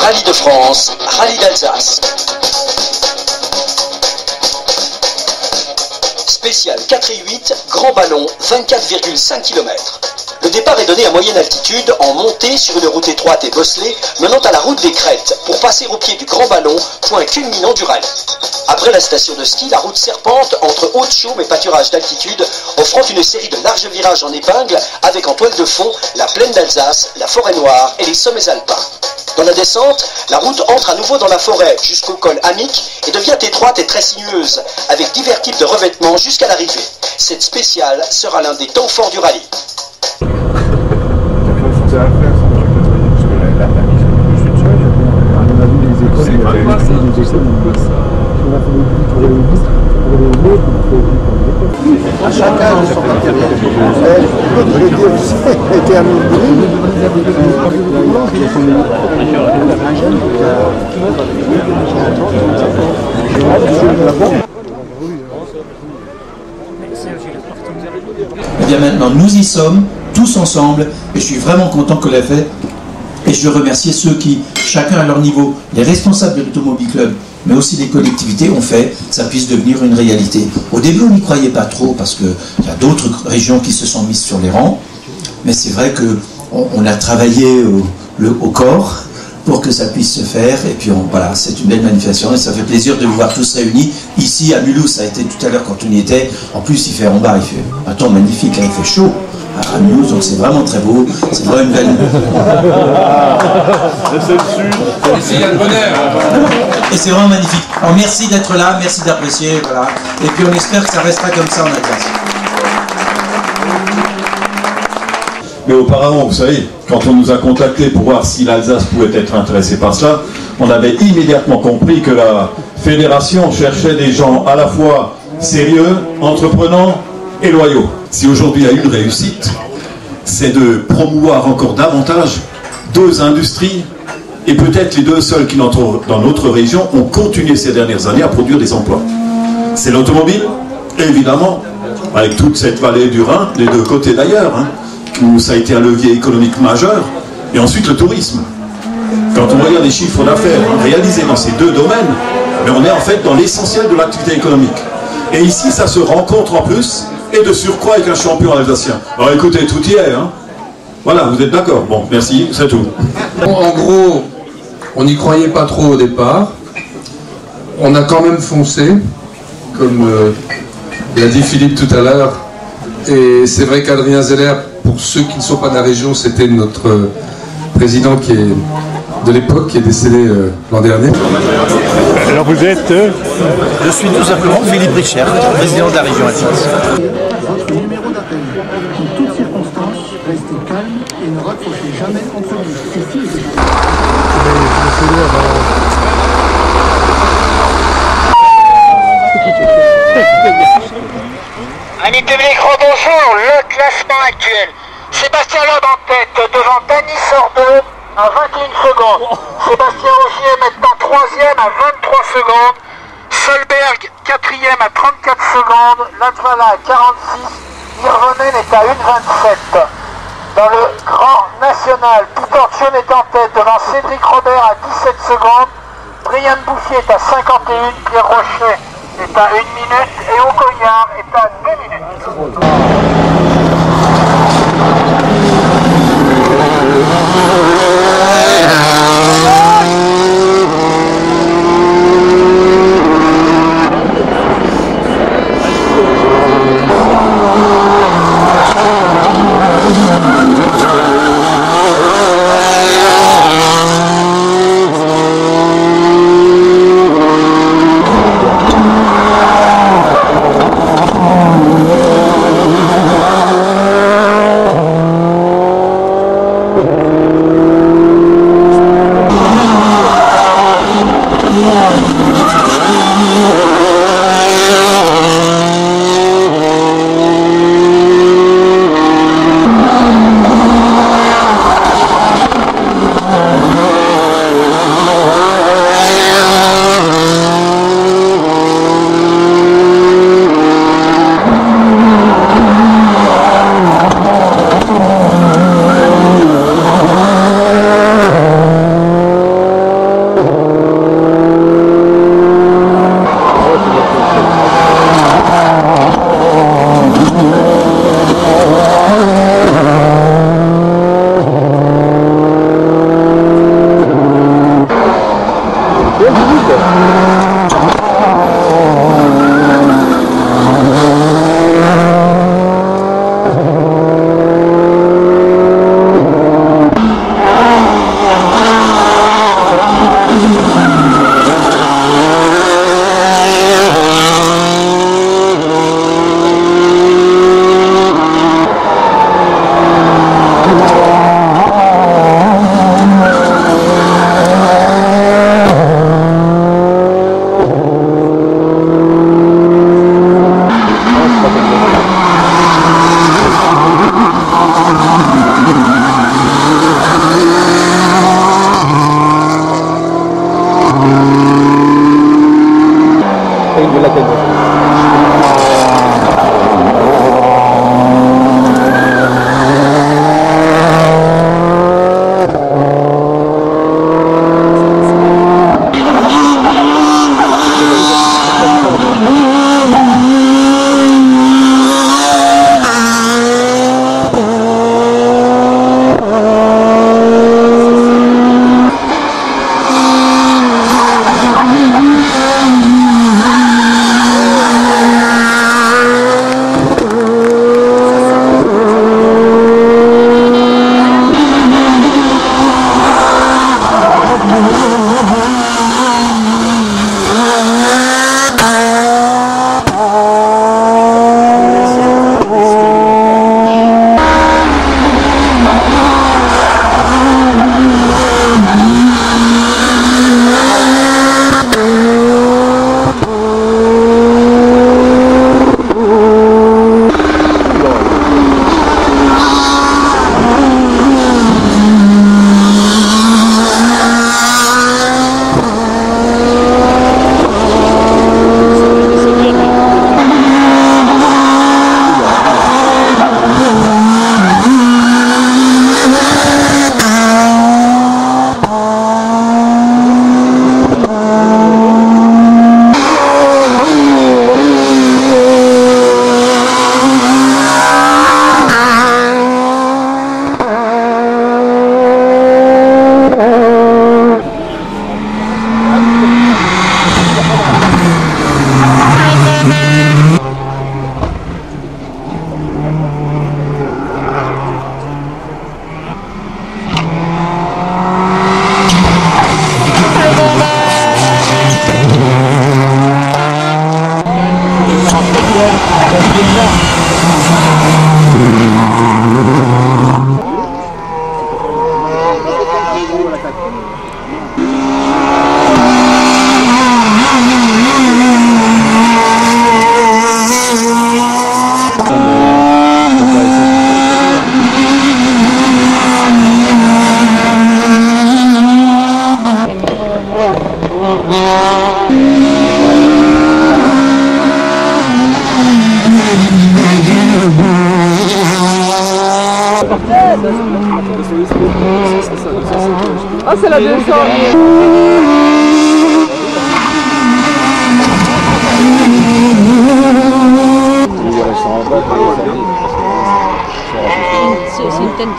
Rallye de France, Rallye d'Alsace. Spécial 4 et 8, grand ballon, 24,5 km. Le départ est donné à moyenne altitude en montée sur une route étroite et bosselée menant à la route des Crêtes pour passer au pied du grand ballon, point culminant du rallye. Après la station de ski, la route serpente entre Haute-Chaume et pâturage d'altitude, offrant une série de larges virages en épingle avec en toile de fond la plaine d'Alsace, la forêt noire et les sommets alpins. Dans la descente, la route entre à nouveau dans la forêt jusqu'au col Amic et devient étroite et très sinueuse, avec divers types de revêtements jusqu'à l'arrivée. Cette spéciale sera l'un des temps forts du rallye. À chacun de son matériel. L'autre était un Eh bien maintenant, nous y sommes, tous ensemble, et je suis vraiment content que l'ait fait. Et je veux remercier ceux qui, chacun à leur niveau, les responsables de l'Automobile Club, mais aussi les collectivités, ont fait que ça puisse devenir une réalité. Au début, on n'y croyait pas trop, parce qu'il y a d'autres régions qui se sont mises sur les rangs, mais c'est vrai qu'on a travaillé au corps pour que ça puisse se faire, et puis voilà, c'est une belle manifestation, et ça fait plaisir de vous voir tous réunis. Ici, à Mulhouse, ça a été tout à l'heure quand on y était, en plus il fait en bas, il fait un temps magnifique, là, il fait chaud. À Mulhouse, donc c'est vraiment très beau, c'est vraiment une belle... Et c'est vraiment magnifique. Alors merci d'être là, merci d'apprécier, voilà. Et puis on espère que ça restera comme ça en Alsace. Mais auparavant, vous savez, quand on nous a contactés pour voir si l'Alsace pouvait être intéressée par cela, on avait immédiatement compris que la fédération cherchait des gens à la fois sérieux, entreprenants et loyaux. Si aujourd'hui il y a une réussite, c'est de promouvoir encore davantage deux industries, et peut-être les deux seuls qui, dans notre région, ont continué ces dernières années à produire des emplois. C'est l'automobile, évidemment, avec toute cette vallée du Rhin, des deux côtés d'ailleurs, hein, où ça a été un levier économique majeur, et ensuite le tourisme. Quand on regarde les chiffres d'affaires réalisés dans ces deux domaines, mais on est en fait dans l'essentiel de l'activité économique. Et ici, ça se rencontre en plus, et de surcroît avec un champion alsacien. Alors écoutez, tout y est, hein. Voilà, vous êtes d'accord? Bon, merci, c'est tout. En gros, on n'y croyait pas trop au départ. On a quand même foncé, comme l'a dit Philippe tout à l'heure. Et c'est vrai qu'Adrien Zeller, pour ceux qui ne sont pas de la région, c'était notre président qui est de l'époque, qui est décédé l'an dernier. Alors vous êtes Je suis tout simplement Philippe Richer, président de la région Alsace. Votre numéro d'appel. En toutes circonstances, restez calme et ne raccrochez jamais entre vous. Amis publics, rebonjour. Le classement actuel. Sébastien Loeb en tête devant Dany Sordo à 21 secondes. Sébastien Ogier maintenant 3e à 23 secondes. Solberg 4e à 34 secondes. Latvala à 46. Hirvonen est à 1,27. Dans le Grand National, Peter Thion est en tête devant Cédric Robert à 17 secondes. Brian Bouffier est à 51. Pierre Rocher est à 1 minute. Et Ocognard est à 2 minutes. Ah, c'est la 200. C'est une tente.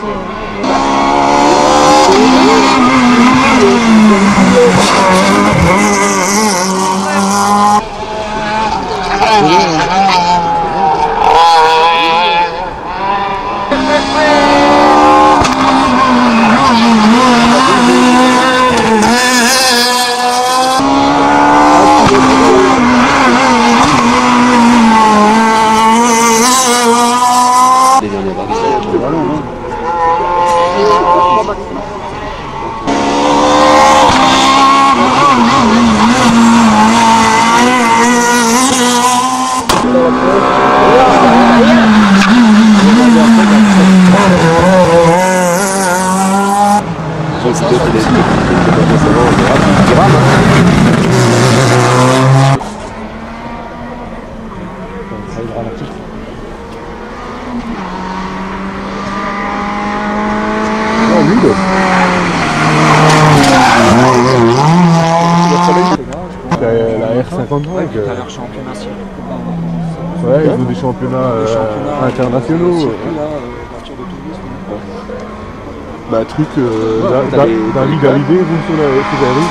La R53. Tout à l'heure championnat. Ouais, ils ont des championnats internationaux. Bah, truc, David Hallyday, vous sur la rue.